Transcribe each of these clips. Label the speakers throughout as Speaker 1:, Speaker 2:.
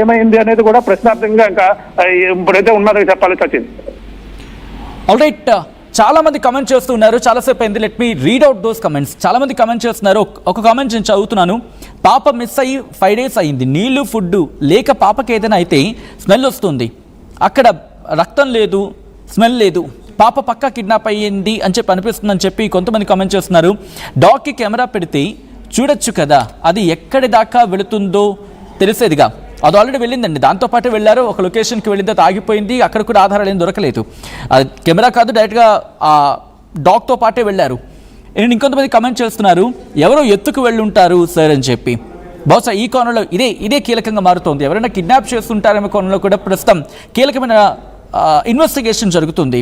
Speaker 1: ఏమైంది అనేది కూడా ప్రశ్నార్థంగా ఇంకా ఇప్పుడైతే ఉన్నదని చెప్పాలి సచిన్.
Speaker 2: ఆల్ రైట్, చాలా మంది కమెంట్ చేస్తున్నారు, చాలాసేపు అయింది. Let me read out those comments. చాలా మంది కమెంట్ చేస్తున్నారు. ఒక కామెంట్ నేను చదువుతున్నాను. పాప మిస్ అయ్యి 5 days అయింది, నీళ్లు ఫుడ్ లేక పాపకి ఏదైనా అయితే స్మెల్ వస్తుంది, అక్కడ రక్తం లేదు, స్మెల్ లేదు, పాప పక్కా కిడ్నాప్ అయ్యింది అని చెప్పి అనిపిస్తుందని చెప్పి కొంతమంది కామెంట్ చేస్తున్నారు. డాగ్కి కెమెరా పెడితే చూడొచ్చు కదా, అది ఎక్కడి దాకా వెళుతుందో తెలిసేదిగా. అది ఆల్రెడీ వెళ్ళిందండి, దాంతోపాటు వెళ్ళారు. ఒక లొకేషన్కి వెళ్ళిన తర్వాత ఆగిపోయింది, అక్కడ కూడా ఆధారాలు ఏం దొరకలేదు. కెమెరా కాదు, డైరెక్ట్గా ఆ డాగ్తో పాటే వెళ్ళారు. నేను ఇంకొంతమంది కమెంట్ చేస్తున్నారు, ఎవరో ఎత్తుకు వెళ్ళి ఉంటారు సార్ అని చెప్పి. బహుశా ఈ కోణంలో ఇదే కీలకంగా మారుతోంది. ఎవరైనా కిడ్నాప్ చేస్తుంటారనే కోణంలో కూడా ప్రస్తుతం కీలకమైన ఇన్వెస్టిగేషన్ జరుగుతుంది.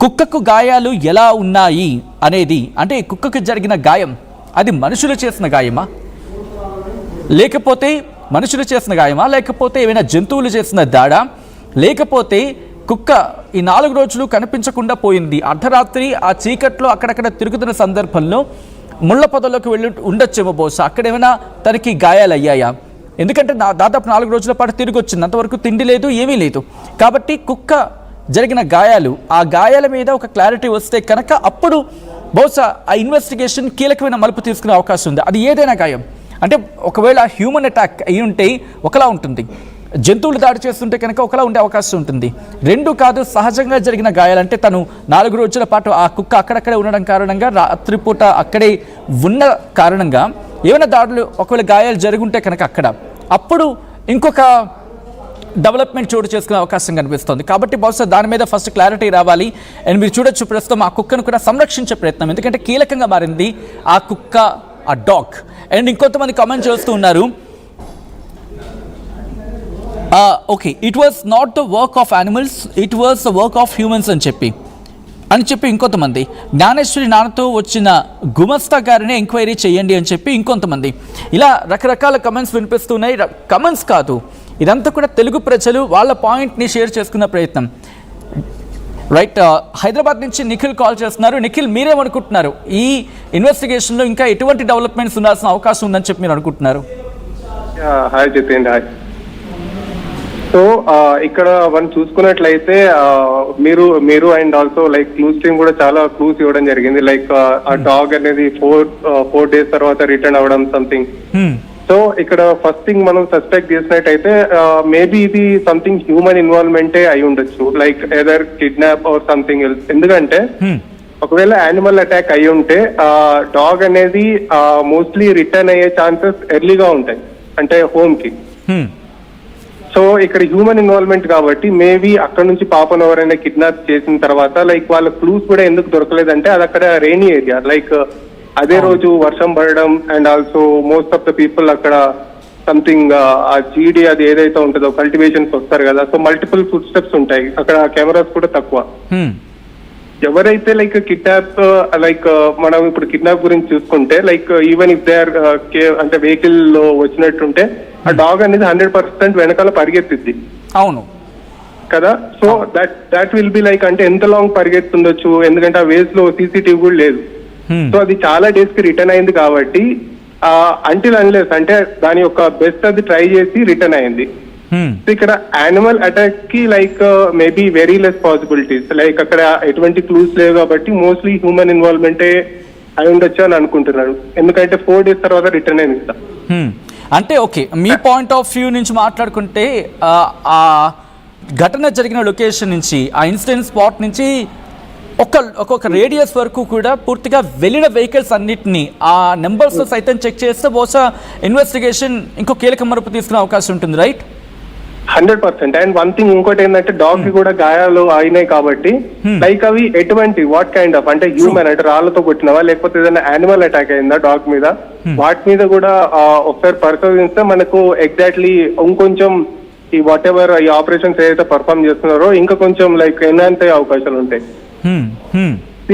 Speaker 2: కుక్కకు గాయాలు ఎలా ఉన్నాయి అనేది, అంటే కుక్కకు జరిగిన గాయం అది మనుషులు చేసిన గాయమా, లేకపోతే మనుషులు చేసిన గాయమా, లేకపోతే ఏమైనా జంతువులు చేసిన దాడా, లేకపోతే కుక్క ఈ 4 రోజులు కనిపించకుండా పోయింది, అర్ధరాత్రి ఆ చీకట్లో అక్కడక్కడ తిరుగుతున్న సందర్భంలో ముళ్ళ పొదల్లోకి వెళ్ళి ఉండొచ్చేమో బహుశా. అక్కడ ఏమైనా తనకి గాయాలు అయ్యాయా? ఎందుకంటే దాదాపు 4 రోజుల పాటు తిరిగి వచ్చింది, అంతవరకు తిండి లేదు, ఏమీ లేదు. కాబట్టి కుక్క జరిగిన గాయాలు, ఆ గాయాల మీద ఒక క్లారిటీ వస్తే కనుక అప్పుడు బహుశా ఆ ఇన్వెస్టిగేషన్ కీలకమైన మలుపు తీసుకునే అవకాశం ఉంది. అది ఏదైనా గాయం అంటే, ఒకవేళ హ్యూమన్ అటాక్ అయి ఉంటే ఒకలా ఉంటుంది, జంతువులు దాడి చేస్తుంటే కనుక ఒకలా ఉండే అవకాశం ఉంటుంది. 2 కాదు, సహజంగా జరిగిన గాయాలంటే తను 4 రోజుల పాటు ఆ కుక్క అక్కడక్కడే ఉండడం కారణంగా, రాత్రిపూట అక్కడే ఉన్న కారణంగా ఏమైనా దాడులు, ఒకవేళ గాయాలు జరుగుంటే కనుక అప్పుడు ఇంకొక డెవలప్మెంట్ చోటు చేసుకునే అవకాశం కనిపిస్తుంది. కాబట్టి బహుశా దాని మీద ఫస్ట్ క్లారిటీ రావాలి. అండ్ మీరు చూడొచ్చు ప్రస్తుతం ఆ కుక్కను కూడా సంరక్షించే ప్రయత్నం, ఎందుకంటే కీలకంగా మారింది ఆ కుక్క, ఆ డాగ్. అండ్ ఇంకొంతమంది కామెంట్ చేస్తూ ఉన్నారు, okay, it was not the work of animals, it was the work of humans అని చెప్పి ఇంకొంతమంది. జ్ఞానేశ్వరి నాన్నతో వచ్చిన గుమస్తా గారిని ఎంక్వైరీ చేయండి అని చెప్పి ఇంకొంతమంది. ఇలా రకరకాల కమెంట్స్ వినిపిస్తున్నాయి. కమెంట్స్ కాదు, ఇదంతా కూడా తెలుగు ప్రజలు వాళ్ళ పాయింట్ని షేర్ చేసుకున్న ప్రయత్నం. రైట్, హైదరాబాద్ నుంచి నిఖిల్ కాల్ చేస్తున్నారు. నిఖిల్, మీరేమనుకుంటున్నారు? ఈ ఇన్వెస్టిగేషన్లో ఇంకా ఎటువంటి డెవలప్మెంట్స్ ఉండాల్సిన అవకాశం ఉందని చెప్పి మీరు అనుకుంటున్నారు?
Speaker 3: Hi Jitendra, hi. సో ఇక్కడ మనం చూసుకున్నట్లయితే మీరు and also like clues team కూడా చాలా క్లూస్ ఇవ్వడం జరిగింది. లైక్ ఆ డాగ్ అనేది 4 days తర్వాత రిటర్న్ అవ్వడం సంథింగ్. సో ఇక్కడ ఫస్ట్ థింగ్ మనం సస్పెక్ట్ చేసినట్టయితే మేబీ ఇది సంథింగ్ హ్యూమన్ ఇన్వాల్వ్మెంటే అయి ఉండొచ్చు, like either kidnap or something else. ఎందుకంటే ఒకవేళ యానిమల్ అటాక్ అయి ఉంటే డాగ్ అనేది మోస్ట్లీ రిటర్న్ అయ్యే ఛాన్సెస్ ఎర్లీగా ఉంటాయి, అంటే హోమ్ కి. సో ఇక్కడ హ్యూమన్ ఇన్వాల్వ్మెంట్ కాబట్టి మేబీ అక్కడ నుంచి పాపను ఎవరైనా కిడ్నాప్ చేసిన తర్వాత లైక్ వాళ్ళ క్లూస్ కూడా ఎందుకు దొరకలేదంటే, అది అక్కడ రెయినీ ఏరియా, లైక్ అదే రోజు వర్షం పడడం and also most of the people అక్కడ సంథింగ్ ఆ జీడి అది ఏదైతే ఉంటుందో కల్టివేషన్స్ వస్తారు కదా, సో మల్టిపుల్ ఫుడ్ స్టెప్స్ ఉంటాయి అక్కడ, కెమెరాస్ కూడా తక్కువ. ఎవరైతే లైక్ కిడ్నాప్, లైక్ మనం ఇప్పుడు కిడ్నాప్ గురించి చూసుకుంటే like even if they are అంటే వెహికల్ లో వచ్చినట్టుంటే ఆ డాగ్ అనేది 100% వెనకాల పరిగెత్తిద్ది. అవును కదా. So that will be like, అంటే ఎంత లాంగ్ పరిగెత్తుండొచ్చు, ఎందుకంటే ఆ వేస్ లో సీసీటీవీ కూడా లేదు. సో అది చాలా డేస్ కి రిటర్న్ అయింది కాబట్టి అంటిల్ అన్లెస్ అంటే దాని యొక్క బెస్ట్ అది ట్రై చేసి రిటర్న్ అయింది. ఇక్కడ యానిమల్ అటాక్ కి like maybe very less possibilities, like అక్కడ ఎటువంటి క్లూస్ లేవు కాబట్టి మోస్ట్లీ హ్యూమన్ ఇన్వాల్వ్మెంటే అయి ఉండొచ్చు అని అనుకుంటున్నారు, ఎందుకంటే 4 days తర్వాత రిటర్న్ అయింది.
Speaker 2: అంటే okay, me point of view నుంచి మాట్లాడుకుంటే ఆ ఘటన జరిగిన లొకేషన్ నుంచి, ఆ ఇన్సిడెంట్ స్పాట్ నుంచి ఒక్కొక్క రేడియస్ వరకు కూడా పూర్తిగా వెళ్ళిన వెహికల్స్ అన్నిటినీ ఆ నెంబర్స్ సైతం చెక్ చేస్తే బహుశా ఇన్వెస్టిగేషన్ ఇంకో కీలక మలుపు తీసుకునే అవకాశం ఉంటుంది, రైట్?
Speaker 3: 100%. అండ్ వన్ థింగ్ ఇంకోటి ఏంటంటే, డాగ్ కి కూడా గాయాలు అయినాయి కాబట్టి లైక్ అవి ఎటువంటి వాట్ కైండ్ ఆఫ్, అంటే హ్యూమన్ అంటే రాళ్లతో కొట్టినవా లేకపోతే ఏదైనా యానిమల్ అటాక్ అయిందా డాగ్ మీద, వాటి మీద కూడా ఒకసారి పరిశోధిస్తే మనకు ఎగ్జాక్ట్లీ ఇంకొంచెం ఈ వాట్ ఎవర్ ఈ ఆపరేషన్స్ ఏదైతే పర్ఫామ్ చేస్తున్నారో ఇంకా కొంచెం లైక్ ఎన్హాన్స్ అయ్యే అవకాశాలు ఉంటాయి.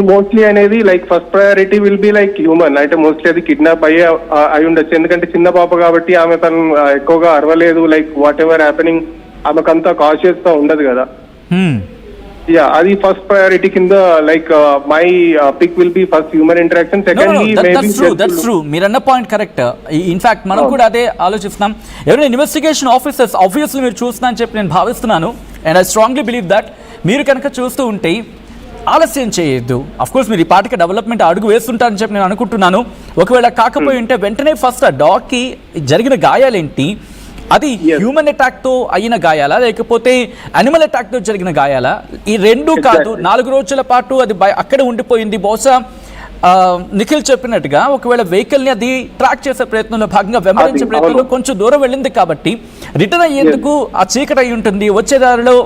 Speaker 3: మోస్ట్లీ అనేది like first priority will be like human, అంటే మోస్ట్లీ అది కిడ్నాప్ అయి ఉండొచ్చు, ఎందుకంటే చిన్న పాప కాబట్టి ఆమె తను ఎక్కువగా అరవలేదు, లైక్ వాట్ ఎవర్ హ్యాపెనింగ్ ఆమెకంతా కాన్షియస్ గా ఉండదు కదా. అది ఫస్ట్ ప్రయారిటీ కింద like my pick will be first human interaction, secondly
Speaker 2: that's true. మీరన్న పాయింట్ కరెక్ట్. ఇన్ఫాక్ట్ మనం కూడా అదే ఆలోచిస్తున్నాం. ఎవరైనా ఇన్వెస్టిగేషన్ ఆఫీసర్స్ ఆబ్వియస్లీ మీరు చూస్తున్నా అని చెప్పి నేను భావిస్తున్నాను. And I strongly believe that మీరు కనుక చూస్తూ ఉంటే ఆలస్యం చేయొద్దు. అఫ్ కోర్స్ మీరు ఈ పాటికి డెవలప్మెంట్ అడుగు వేస్తుంటారని చెప్పి నేను అనుకుంటున్నాను. ఒకవేళ కాకపోయి ఉంటే వెంటనే ఫస్ట్ ఆ డాగ్కి జరిగిన గాయాలేంటి, అది హ్యూమన్ అటాక్ తో అయిన గాయాలా లేకపోతే అనిమల్ అటాక్ తో జరిగిన గాయాలా, ఈ రెండు కాదు 4 రోజుల పాటు అది అక్కడే ఉండిపోయింది. బహుశా నిఖిల్ చెప్పినట్టుగా ఒకవేళ వెహికల్ ని అది ట్రాక్ చేసే ప్రయత్నంలో భాగంగా వెంబడించే ప్రయత్నంలో కొంచెం దూరం వెళ్ళింది కాబట్టి రిటర్న్ అయ్యేందుకు ఆ చీకటి అయి ఉంటుంది, వచ్చే దారిలో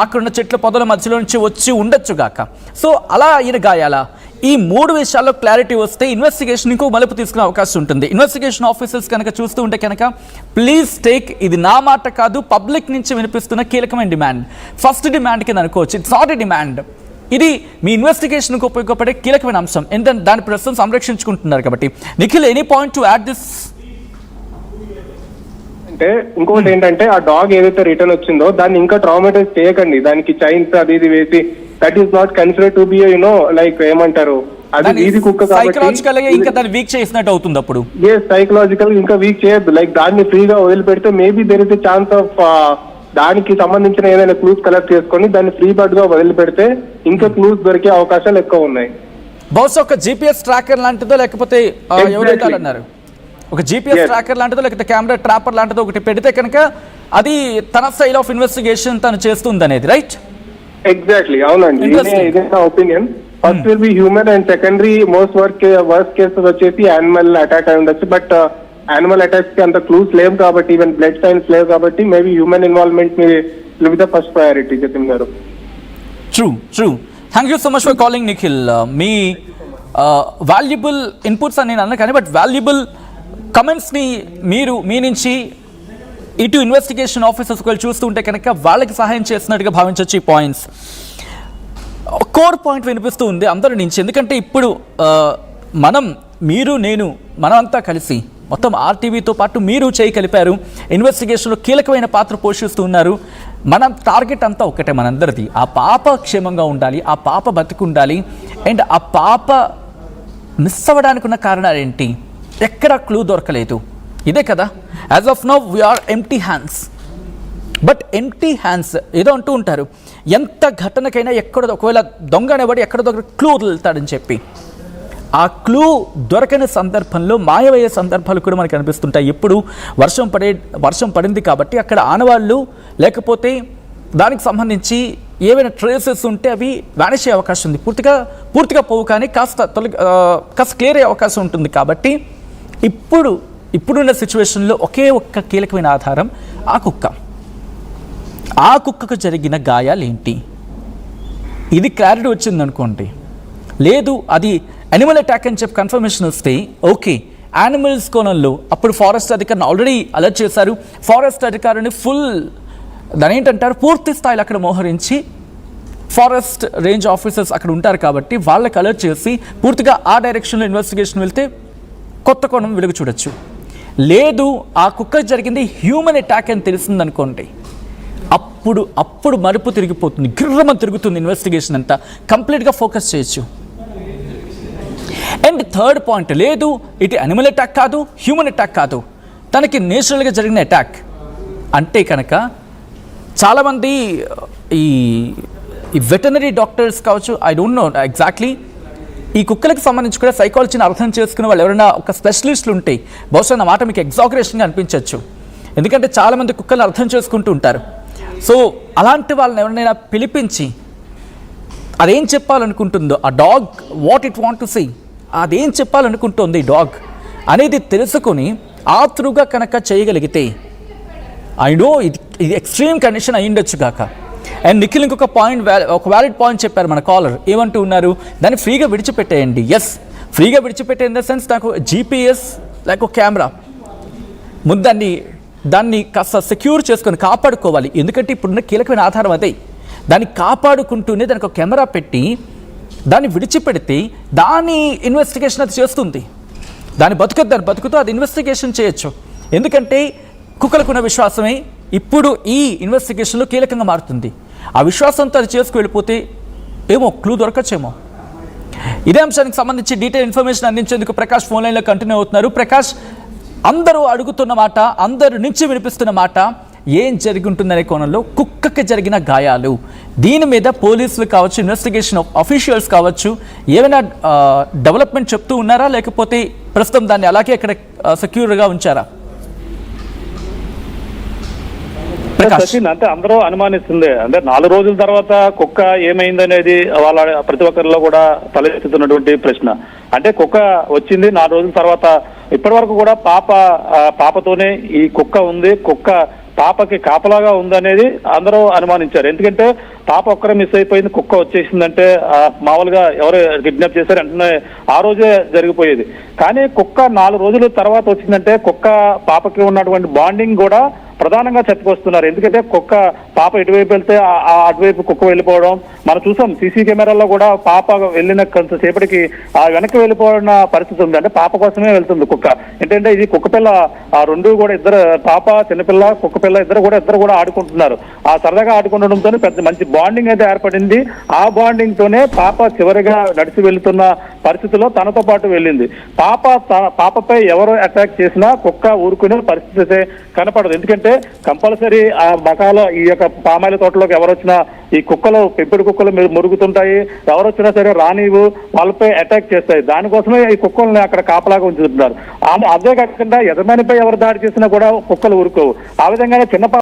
Speaker 2: అక్కడున్న చెట్ల పొదల మధ్యలో నుంచి వచ్చి ఉండొచ్చు గాక. సో అలా అయిన గాయాలా, ఈ 3 విషయాల్లో క్లారిటీ వస్తే ఇన్వెస్టిగేషన్ ఇంకో మలుపు తీసుకునే అవకాశం ఉంటుంది. ఇన్వెస్టిగేషన్ ఆఫీసర్స్ కనుక చూస్తూ ఉంటే కనుక ప్లీజ్ టేక్, ఇది నా మాట కాదు, పబ్లిక్ నుంచి వినిపిస్తున్న కీలకమైన డిమాండ్, ఫస్ట్ డిమాండ్ కింద అనుకోవచ్చు. ఇట్స్ నాట్ ఎ డిమాండ్, ఇది మీ ఇన్వెస్టిగేషన్కు ఉపయోగపడే కీలకమైన అంశం. ఎందుకంటే దాని ప్రస్తుతం సంరక్షించుకుంటున్నారు కాబట్టి. Nikhil, any point to add this?
Speaker 3: అంటే ఇంకొకటి ఏంటంటే ఆ డాగ్ ఏదైతే రిటర్న్ వచ్చిందో దాన్ని ఇంకా ట్రామాటైజ్ చేయకండి, దానికి చైన్స్ అది ఇది వేసి. That is not considered to be like ఏమంటారు, అది వీధి కుక్క
Speaker 2: సైకలాజికల్ గా ఇంకా దాన్ని వీక్ చేసినట్టు అవుతుంది. అప్పుడు
Speaker 3: సైకలాజికల్ ఇంకా వీక్ చేయొద్దు. లైక్ దాన్ని ఫ్రీగా వదిలిపెడితే maybe there is a chance of దానికి సంబంధించిన ఏదైనా క్లూస్ కలెక్ట్ చేసుకొని దాన్ని ఫ్రీ బర్డ్ గా వదిలిపెడితే ఇంకా క్లూస్ దొరికే అవకాశాలు ఎక్కువ ఉన్నాయి.
Speaker 2: బహుశా ఒక జీపీఎస్ ట్రాకర్ లాంటిదో లేకపోతే ఎవరైతే అన్నారు ఒక జీపీఎస్ ట్రాకర్ లాంటిదో లేకపోతే కెమెరా ట్రాపర్ లాంటిదో ఒకటి పెడితే కనుక అది తన స్టైల్ ఆఫ్ ఇన్వెస్టిగేషన్ తను చేస్తుంది అనేది, రైట్?
Speaker 3: ఎగ్జాక్ట్లీ, అవునండి. ఇదే నా opinion. First will be human and secondary most worst cases వచ్చేసి యానిమల్ అటాక్ అయి ఉండొచ్చు. బట్ యానిమల్ అటాక్స్ కి అంత క్లూస్ లేవు కాబట్టి, ఈవెన్ బ్లడ్ సైన్స్ లేవు కాబట్టి maybe human involvement will be the first priority. Jatin garu,
Speaker 2: true. Thank you so much for calling Nikhil. మీ వాల్యుబుల్ ఇన్పుట్స్ అని నేను అన్నా కానీ, బట్ వాల్యుబుల్ కమెంట్స్ని మీరు మీ నుంచి ఇటు ఇన్వెస్టిగేషన్ ఆఫీసర్స్ ఒకవేళ చూస్తూ ఉంటే కనుక వాళ్ళకి సహాయం చేస్తున్నట్టుగా భావించవచ్చు. ఈ పాయింట్స్ కోర్ పాయింట్ వినిపిస్తూ ఉంది అందరి నుంచి. ఎందుకంటే ఇప్పుడు మీరు నేను మనమంతా కలిసి మొత్తం ఆర్టీవీతో పాటు మీరు చేయి కలిపారు, ఇన్వెస్టిగేషన్లో కీలకమైన పాత్ర పోషిస్తూ ఉన్నారు. మన టార్గెట్ అంతా ఒకటే మనందరిది, ఆ పాప క్షేమంగా ఉండాలి, ఆ పాప బతికుండాలి. అండ్ ఆ పాప మిస్ అవ్వడానికి ఉన్న కారణాలు ఏంటి, ఎక్కడ క్లూ దొరకలేదు, ఇదే కదా. As of now we are empty hands. But empty hands ఏదో అంటూ ఉంటారు, ఎంత ఘటనకైనా ఎక్కడ ఒకవేళ దొంగ అనేవాడు ఎక్కడ దగ్గర క్లూ వదులుతాడని చెప్పి, ఆ క్లూ దొరకని సందర్భంలో మాయమయ్యే సందర్భాలు కూడా మనకు అనిపిస్తుంటాయి. ఎప్పుడు వర్షం పడింది కాబట్టి అక్కడ ఆనవాళ్ళు లేకపోతే దానికి సంబంధించి ఏవైనా ట్రేసెస్ ఉంటే అవి వానిష్ అయ్యే అవకాశం ఉంది. పూర్తిగా పోవు కానీ కాస్త క్లియర్ అయ్యే అవకాశం ఉంటుంది. కాబట్టి ఇప్పుడున్న సిచ్యువేషన్లో ఒకే ఒక్క కీలకమైన ఆధారం ఆ కుక్కకు జరిగిన గాయాలు ఏంటి, ఇది క్లారిటీ వచ్చిందనుకోండి. లేదు అది అనిమల్ అటాక్ అని చెప్పి కన్ఫర్మేషన్ వస్తే ఓకే, యానిమల్స్ కోణంలో అప్పుడు ఫారెస్ట్ అధికారిని ఆల్రెడీ అలర్ట్ చేశారు. ఫారెస్ట్ అధికారిని దాని ఏంటంటారు పూర్తి స్థాయిలో అక్కడ మోహరించి ఫారెస్ట్ రేంజ్ ఆఫీసర్స్ అక్కడ ఉంటారు కాబట్టి వాళ్ళకి అలర్ట్ చేసి పూర్తిగా ఆ డైరెక్షన్లో ఇన్వెస్టిగేషన్ వెళ్తే కొత్త కోణం వెలుగు చూడొచ్చు. లేదు ఆ కుక్క జరిగింది హ్యూమన్ అటాక్ అని తెలిసిందనుకోండి, అప్పుడు మరుపు తిరిగిపోతుంది, గిర్రమని తిరుగుతుంది ఇన్వెస్టిగేషన్ అంతా, కంప్లీట్గా ఫోకస్ చేయొచ్చు. అండ్ థర్డ్ పాయింట్, లేదు ఇది అనిమల్ అటాక్ కాదు, హ్యూమన్ అటాక్ కాదు, తనకి నేచురల్గా జరిగిన అటాక్ అంటే కనుక చాలామంది ఈ వెటనరీ డాక్టర్స్ కావచ్చు, ఐ డోంట్ నో ఎగ్జాక్ట్లీ, ఈ కుక్కలకు సంబంధించి కూడా సైకాలజీని అర్థం చేసుకునే వాళ్ళు ఎవరైనా ఒక స్పెషలిస్టులు ఉంటే బహుశా నా మాట మీకు ఎగ్జాగరేషన్గా అనిపించవచ్చు. ఎందుకంటే చాలామంది కుక్కలను అర్థం చేసుకుంటూ ఉంటారు. సో అలాంటి వాళ్ళని ఎవరైనా పిలిపించి అదేం చెప్పాలనుకుంటుందో, ఆ dog what it want to say, అదేం చెప్పాలనుకుంటుంది ఈ డాగ్ అనేది తెలుసుకొని ఆతృగా కనుక చేయగలిగితే, ఐ నో ఇది ఎక్స్ట్రీమ్ కండిషన్ అయ్యిండొచ్చు కాక. అండ్ నిఖిల్ ఇంకొక ఒక వ్యాలిడ్ పాయింట్ చెప్పారు మన కాలర్. ఏమంటూ ఉన్నారు, దాన్ని ఫ్రీగా విడిచిపెట్టేయండి. ఎస్, ఫ్రీగా విడిచిపెట్టే ఇన్ ద సెన్స్ నాకు జీపీఎస్ లేక కెమెరా ముందు దాన్ని కాస్త సెక్యూర్ చేసుకొని కాపాడుకోవాలి. ఎందుకంటే ఇప్పుడున్న కీలకమైన ఆధారం అదే. దాన్ని కాపాడుకుంటూనే దానికి ఒక కెమెరా పెట్టి దాన్ని విడిచిపెడితే దాని ఇన్వెస్టిగేషన్ అది చేస్తుంది. దాని బతుకుతో అది ఇన్వెస్టిగేషన్ చేయొచ్చు. ఎందుకంటే కుక్కలకున్న విశ్వాసమే ఇప్పుడు ఈ ఇన్వెస్టిగేషన్లో కీలకంగా మారుతుంది. ఆ విశ్వాసంతో అది చేసుకు వెళ్ళిపోతే ఏమో క్లూ దొరకచ్చేమో. ఇదే అంశానికి సంబంధించి డీటెయిల్ ఇన్ఫర్మేషన్ అందించేందుకు ప్రకాష్ ఫోన్ లైన్లో కంటిన్యూ అవుతున్నారు. ప్రకాష్, అందరూ అడుగుతున్న మాట, అందరి నుంచి వినిపిస్తున్న మాట ఏం జరిగి ఉంటుందనే కోణంలో కుక్కకి జరిగిన గాయాలు, దీని మీద పోలీసులు కావచ్చు, ఇన్వెస్టిగేషన్ ఆఫీషియల్స్ కావచ్చు, ఏమైనా డెవలప్మెంట్ చెప్తూ ఉన్నారా, లేకపోతే ప్రస్తుతం దాన్ని అలాగే అక్కడ సెక్యూర్గా ఉంచారా?
Speaker 1: సచిన్, అంటే అందరూ అనుమానిస్తుంది, అంటే 4 రోజుల తర్వాత కుక్క ఏమైందనేది వాళ్ళ ప్రతి ఒక్కరిలో కూడా తలెత్తుతున్నటువంటి ప్రశ్న. అంటే కుక్క వచ్చింది 4 రోజుల తర్వాత, ఇప్పటి వరకు కూడా పాపతోనే ఈ కుక్క ఉంది, కుక్క పాపకి కాపలాగా ఉందనేది అందరూ అనుమానించారు. ఎందుకంటే పాప ఒక్కరే మిస్ అయిపోయింది, కుక్క వచ్చేసిందంటే మామూలుగా ఎవరు కిడ్నాప్ చేశారు వెంటనే ఆ రోజే జరిగిపోయేది. కానీ కుక్క 4 రోజుల తర్వాత వచ్చిందంటే కుక్క పాపకి ఉన్నటువంటి బాండింగ్ కూడా ప్రధానంగా చెప్పుకొస్తున్నారు. ఎందుకంటే కుక్క పాప ఎటువైపు వెళ్తే అటువైపు కుక్క వెళ్ళిపోవడం మనం చూసాం. సీసీ కెమెరాల్లో కూడా పాప వెళ్ళిన కొంతసేపటికి ఆ వెనక్కి వెళ్ళిపోయిన పరిస్థితి ఉంది. అంటే పాప కోసమే వెళ్తుంది కుక్క. ఏంటంటే ఇది కుక్క పిల్ల, ఆ రెండు కూడా ఇద్దరు, పాప చిన్నపిల్ల కుక్క పిల్ల ఇద్దరు కూడా ఆడుకుంటున్నారు. ఆ సరదాగా ఆడుకుండడంతో పెద్ద మంచి బాండింగ్ అయితే ఏర్పడింది. ఆ బాండింగ్ తోనే పాప చివరిగా నడిచి వెళ్తున్న పరిస్థితిలో తనతో పాటు వెళ్ళింది. పాపపై ఎవరు అటాక్ చేసినా కుక్క ఊరుకునే పరిస్థితి అయితే కనపడదు. ఎందుకంటే కంపల్సరీ ఆ బకాలో ఈ యొక్క పామాయిల తోటలోకి ఎవరు వచ్చినా ఈ కుక్కలు, పెంపుడు కుక్కలు మురుగుతుంటాయి, ఎవరు వచ్చినా సరే రానివ్వు, వాళ్ళపై అటాక్ చేస్తాయి. దానికోసమే ఈ కుక్కల్ని అక్కడ కాపలాగా ఉంచుతున్నారు. అదే కాకుండా యజమానిపై ఎవరు దాడి చేసినా కూడా కుక్కలు ఊరుకోవు. ఆ విధంగానే చిన్న